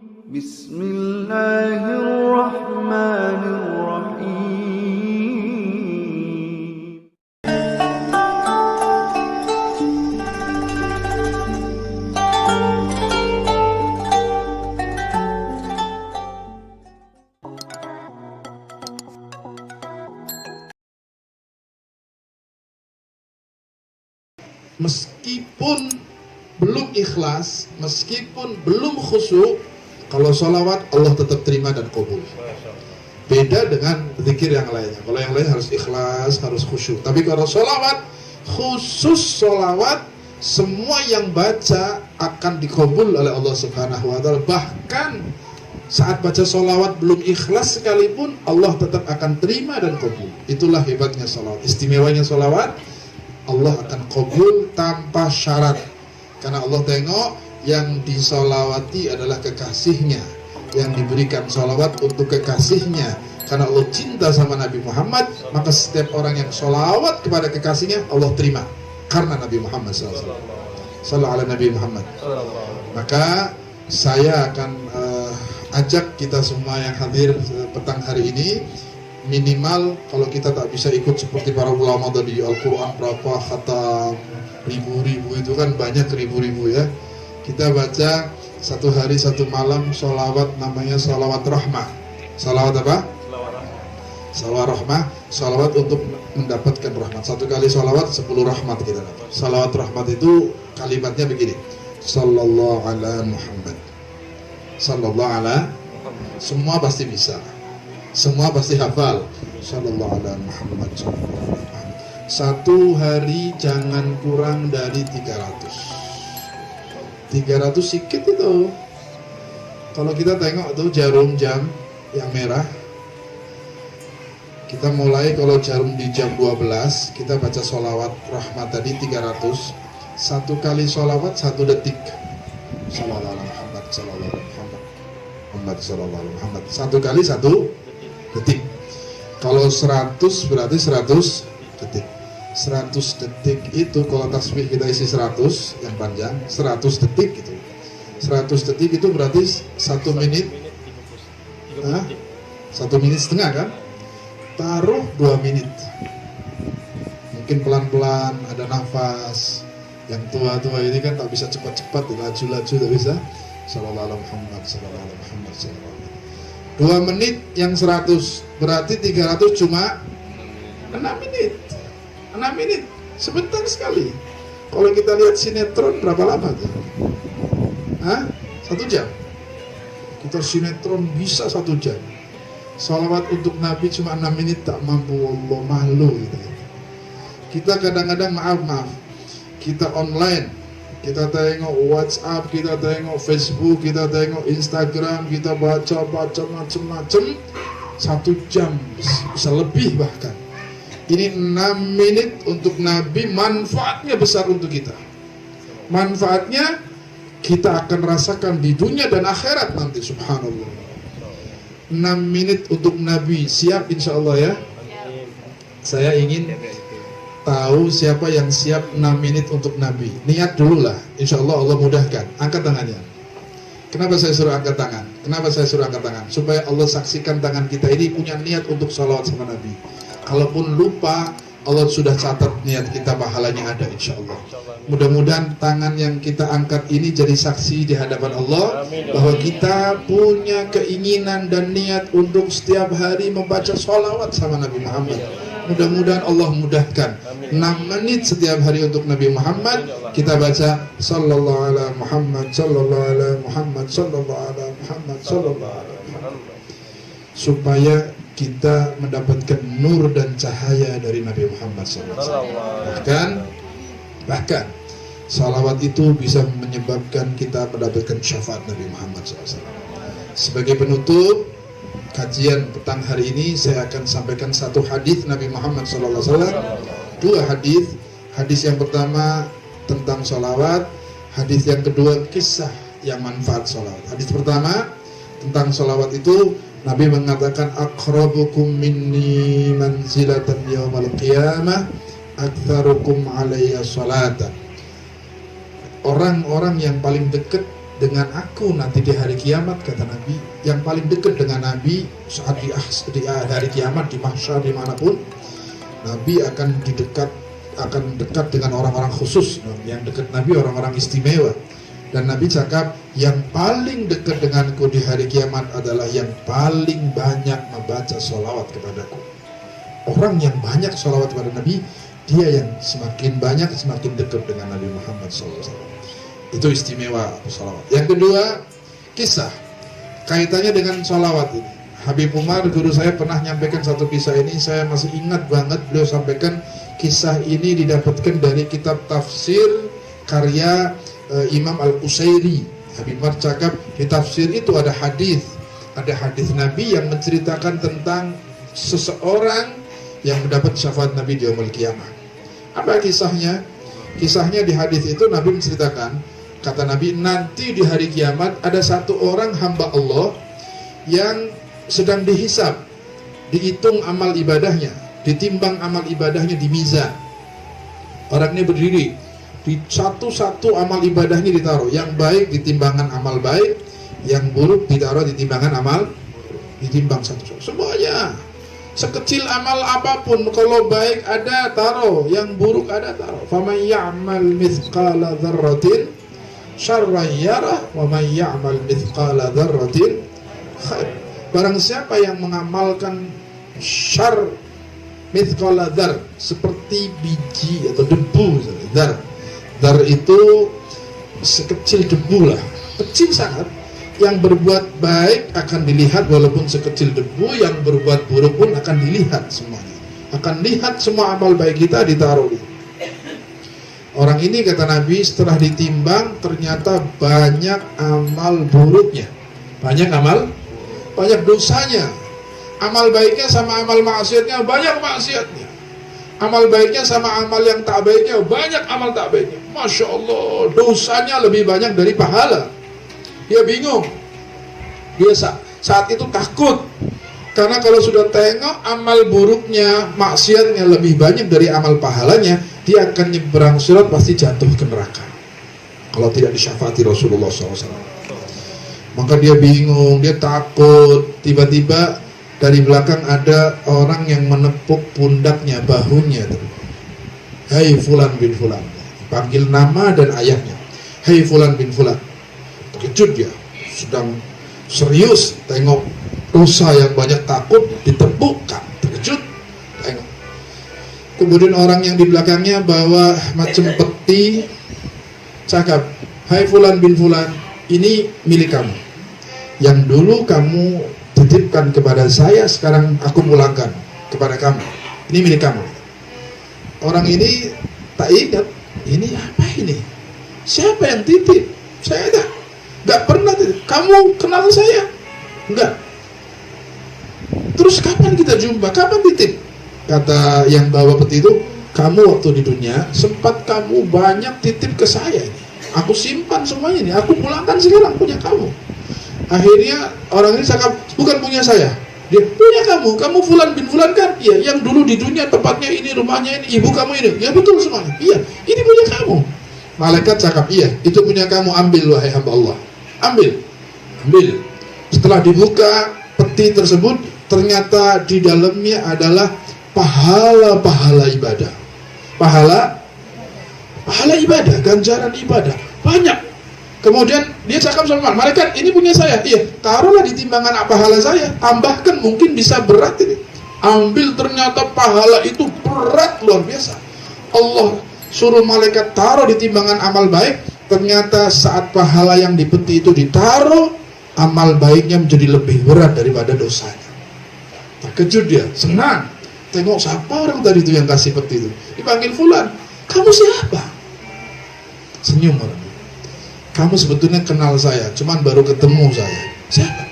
Bismillahirrahmanirrahim. Meskipun belum ikhlas, meskipun belum khusyuk, kalau sholawat Allah tetap terima dan kabul. Beda dengan zikir yang lainnya. Kalau yang lain harus ikhlas, harus khusyuk. Tapi kalau sholawat, khusus sholawat, semua yang baca akan dikabul oleh Allah Subhanahu wa Ta'ala. Bahkan saat baca sholawat belum ikhlas sekalipun, Allah tetap akan terima dan kabul. Itulah hebatnya sholawat. Istimewanya sholawat, Allah akan kabul tanpa syarat. Karena Allah tengok yang disolawati adalah kekasihnya, yang diberikan solawat untuk kekasihnya. Karena Allah cinta sama Nabi Muhammad, maka setiap orang yang solawat kepada kekasihnya Allah terima. Karena Nabi Muhammad SAW. Sallallahu ala Nabi Muhammad. Maka saya akan ajak kita semua yang hadir petang hari ini, minimal kalau kita tak bisa ikut seperti para ulama tadi, Al-Quran berapa khatam, ribu-ribu itu kan banyak, ribu-ribu ya. Kita baca satu hari satu malam sholawat namanya sholawat rahmah. Sholawat apa? Sholawat rahmah. Sholawat untuk mendapatkan rahmat. Satu kali sholawat 10 rahmat kita dapat. Sholawat rahmat itu kalimatnya begini: Sallallahu ala Muhammad. Sallallahu ala. Semua pasti bisa, semua pasti hafal. Sallallahu ala Muhammad, sallallahu ala Muhammad. Satu hari jangan kurang dari 300. 300 sikit itu. Kalau kita tengok tuh jarum jam yang merah, kita mulai kalau jarum di jam 12, kita baca sholawat rahmat tadi 300. Satu kali sholawat 1 detik. Sallallahu ala Muhammad, sallallahu ala Muhammad, Muhammad sallallahu ala Muhammad. Satu kali 1 detik. Kalau 100 berarti 100 detik. 100 detik itu kalau tasbih kita isi 100 yang panjang, 100 detik itu. 100 detik itu berarti 1 menit. 1 menit setengah kan? Taruh 2 menit. Mungkin pelan-pelan, ada nafas. Yang tua-tua ini kan tak bisa cepat-cepat, laju-laju tak bisa. Sallallahu alaihi Muhammad, sallallahu alaihi Muhammad, sallallahu alaihi. 2 menit yang 100, berarti 300 cuma 6 menit. 6 menit, sebentar sekali. Kalau kita lihat sinetron berapa lama tuh? 1 jam. Kita sinetron bisa 1 jam. Salawat untuk Nabi cuma 6 menit tak mampu, Allah malu gitu. Kita kadang-kadang maaf, kita online, kita tengok WhatsApp, kita tengok Facebook, kita tengok Instagram, kita baca macam-macam, 1 jam bisa lebih bahkan. Ini 6 menit untuk Nabi, manfaatnya besar untuk kita. Manfaatnya kita akan rasakan di dunia dan akhirat nanti, subhanallah. 6 menit untuk Nabi, siap insya Allah ya. Saya ingin tahu siapa yang siap 6 menit untuk Nabi. Niat dulu lah, insya Allah Allah mudahkan. Angkat tangannya. Kenapa saya suruh angkat tangan? Kenapa saya suruh angkat tangan? Supaya Allah saksikan tangan kita ini punya niat untuk sholawat sama Nabi. Kalaupun lupa, Allah sudah catat niat kita, pahalanya ada insya Allah. Mudah-mudahan tangan yang kita angkat ini jadi saksi di hadapan Allah bahwa kita punya keinginan dan niat untuk setiap hari membaca sholawat sama Nabi Muhammad. Mudah-mudahan Allah mudahkan. 6 menit setiap hari untuk Nabi Muhammad, kita baca Sallallahu ala Muhammad, Sallallahu ala Muhammad, Sallallahu ala Muhammad, Sallallahu ala Muhammad, supaya kita mendapatkan nur dan cahaya dari Nabi Muhammad SAW. Bahkan salawat itu bisa menyebabkan kita mendapatkan syafaat Nabi Muhammad SAW. Sebagai penutup kajian petang hari ini, saya akan sampaikan 1 hadis Nabi Muhammad SAW. 2 hadis. Hadis yang pertama tentang salawat, hadis yang kedua kisah yang manfaat salawat. Hadis pertama tentang salawat itu, Nabi mengatakan aqrabukum minni manzilatan yaumal qiyamah aktsarukum alayya salatan. Orang-orang yang paling dekat dengan aku nanti di hari kiamat, kata Nabi. Yang paling dekat dengan Nabi saat di hari kiamat, di mahsyar, dimanapun, Nabi akan dekat dengan orang-orang khusus. Yang dekat Nabi orang-orang istimewa. Dan Nabi cakap, yang paling dekat denganku di hari kiamat adalah yang paling banyak membaca sholawat kepadaku. Orang yang banyak sholawat kepada Nabi, dia yang semakin banyak, semakin dekat dengan Nabi Muhammad SAW. Itu istimewa sholawat. Yang kedua, kisah. Kaitannya dengan sholawat ini. Habib Umar, guru saya, pernah nyampaikan satu kisah ini. Saya masih ingat banget, beliau sampaikan kisah ini didapatkan dari kitab tafsir karya Imam Al-Qusairi. Habib Umar cakap, di tafsir itu ada hadis Nabi yang menceritakan tentang seseorang yang mendapat syafaat Nabi di yaumul qiyamah. Apa kisahnya? Kisahnya di hadis itu Nabi menceritakan, kata Nabi, nanti di hari kiamat ada satu orang hamba Allah yang sedang dihisab, dihitung amal ibadahnya, ditimbang amal ibadahnya di mizan. Orang ini berdiri, di satu-satu amal ibadahnya ditaruh, yang baik di timbangan amal baik, yang buruk ditaruh di timbangan amal, ditimbang satu-satu semuanya. Sekecil amal apapun, kalau baik ada taruh, yang buruk ada taruh. Faman ya'mal mithqala dzarratin syarran yarah wa man ya'mal mithqala dzarratin khair. Barang siapa yang mengamalkan syarr mithqala dzar, seperti biji atau debu, dzar itu sekecil debu lah, kecil sangat. Yang berbuat baik akan dilihat walaupun sekecil debu, yang berbuat buruk pun akan dilihat semuanya. Akan lihat semua amal baik kita ditaruh. Orang ini, kata Nabi, setelah ditimbang ternyata banyak amal buruknya. Banyak dosanya. Amal baiknya sama amal maksiatnya banyak maksiatnya. Amal baiknya sama amal yang tak baiknya banyak amal tak baiknya. Masya Allah, dosanya lebih banyak dari pahala. Dia bingung. Dia saat itu takut. Karena kalau sudah tengok amal buruknya, maksiatnya lebih banyak dari amal pahalanya, dia akan nyebrang sirat, pasti jatuh ke neraka kalau tidak disyafaati Rasulullah SAW. Maka dia bingung, dia takut. Tiba-tiba dari belakang ada orang yang menepuk pundaknya, bahunya. Hai Fulan bin Fulan. Panggil nama dan ayahnya. Hai Fulan bin Fulan. Terkejut dia, sedang serius, tengok dosa yang banyak, takut, ditepukkan, terkejut, tengok. Kemudian orang yang di belakangnya bawa macam peti, cakap, hai Fulan bin Fulan, ini milik kamu. Yang dulu kamu titipkan kepada saya, sekarang aku pulangkan kepada kamu. Ini milik kamu. Orang ini tak ingat, ini apa ini? Siapa yang titip? Saya gak pernah titip. Kamu kenal saya? Enggak. Terus kapan kita jumpa? Kapan titip? Kata yang bawa peti itu, kamu waktu di dunia sempat kamu banyak titip ke saya ini. Aku simpan semuanya ini, aku pulangkan sekarang, punya kamu. Akhirnya orang ini cakap, bukan punya saya. Dia, punya kamu Fulan bin Fulan kan? Iya, yang dulu di dunia tempatnya ini, rumahnya ini, ibu kamu ini. Ya betul semuanya. Iya, ini punya kamu. Malaikat cakap, iya, itu punya kamu, ambil wahai hamba Allah. Ambil. Setelah dibuka peti tersebut, ternyata di dalamnya adalah pahala ibadah. Pahala ibadah, ganjaran ibadah. Banyak. Kemudian dia cakap sama malaikat, ini punya saya. Iya, taruhlah di timbangan pahala saya. Tambahkan, mungkin bisa berat ini. Ambil, ternyata pahala itu berat luar biasa. Allah suruh malaikat taruh di timbangan amal baik. Ternyata saat pahala yang di peti itu ditaruh, amal baiknya menjadi lebih berat daripada dosanya. Terkejut dia, senang. Tengok siapa orang tadi itu yang kasih peti itu. Dipanggil Fulan, kamu siapa? Senyum orang. Kamu sebetulnya kenal saya, cuman baru ketemu saya. Siapa?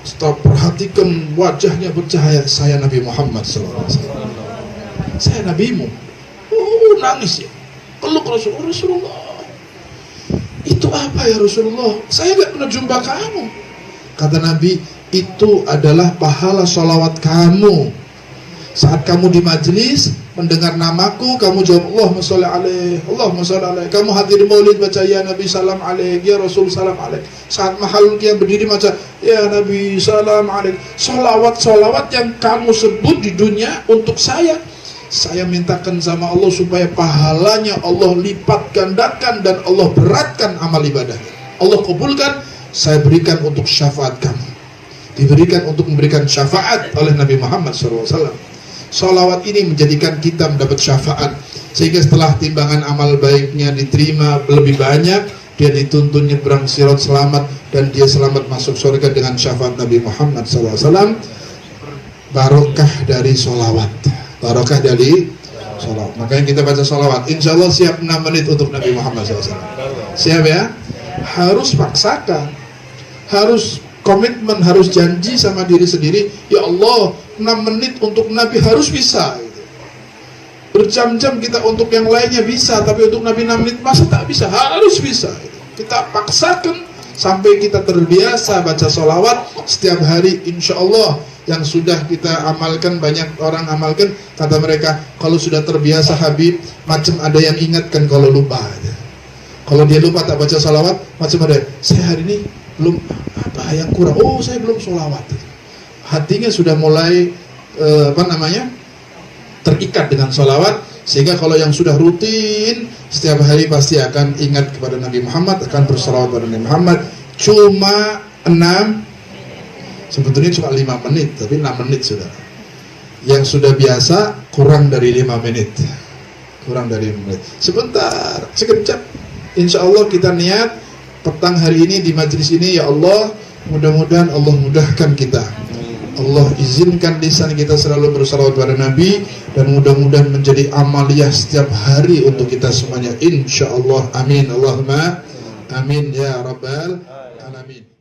Setelah perhatikan wajahnya bercahaya, saya Nabi Muhammad SAW. Saya nabimu. Nangis ya. Peluk Rasulullah. Itu apa ya Rasulullah? Saya gak pernah jumpa kamu. Kata Nabi, itu adalah pahala sholawat kamu. Saat kamu di majelis, mendengar namaku, kamu jawab Allahumma sholli alaih, Allahumma sholli alaih. Kamu hadir maulid, baca ya Nabi salam alaih, ya Rasul salam alaih. Saat mahal yang berdiri baca ya Nabi salam alaih. Solawat yang kamu sebut di dunia untuk saya mintakan sama Allah supaya pahalanya Allah lipat gandakan dan Allah beratkan amal ibadahnya. Allah kabulkan, saya berikan untuk syafaat kamu. Diberikan untuk memberikan syafaat oleh Nabi Muhammad SAW. Sholawat ini menjadikan kita mendapat syafaat, sehingga setelah timbangan amal baiknya diterima lebih banyak, dia dituntun nyebrang sirat selamat, dan dia selamat masuk surga dengan syafaat Nabi Muhammad SAW. Barokah dari sholawat, barokah dari sholawat. Makanya kita baca sholawat. Insya Allah siap 6 menit untuk Nabi Muhammad SAW. Siap ya? Harus paksakan, harus komitmen, harus janji sama diri sendiri. Ya Allah, 6 menit untuk Nabi harus bisa gitu. Berjam-jam kita untuk yang lainnya bisa, tapi untuk Nabi 6 menit masa tak bisa? Harus bisa gitu. Kita paksakan sampai kita terbiasa baca sholawat setiap hari. Insya Allah yang sudah kita amalkan, banyak orang amalkan, kata mereka kalau sudah terbiasa Habib, macam ada yang ingatkan kalau lupa aja. Kalau dia lupa tak baca sholawat, macam ada, saya hari ini belum apa yang kurang, oh saya belum sholawat. Hatinya sudah mulai terikat dengan sholawat, sehingga kalau yang sudah rutin setiap hari pasti akan ingat kepada Nabi Muhammad, akan bersalawat kepada Nabi Muhammad. Cuma 6, sebetulnya cuma 5 menit, tapi 6 menit sudah. Yang sudah biasa kurang dari 5 menit, kurang dari 5 menit. Sebentar, sekejap. Insya Allah kita niat petang hari ini di majelis ini, ya Allah, mudah-mudahan Allah mudahkan kita, Allah izinkan lisan kita selalu bersalawat kepada Nabi, dan mudah-mudahan menjadi amaliyah setiap hari untuk kita semuanya, insya Allah. Amin, Allahumma amin ya rabbal alamin.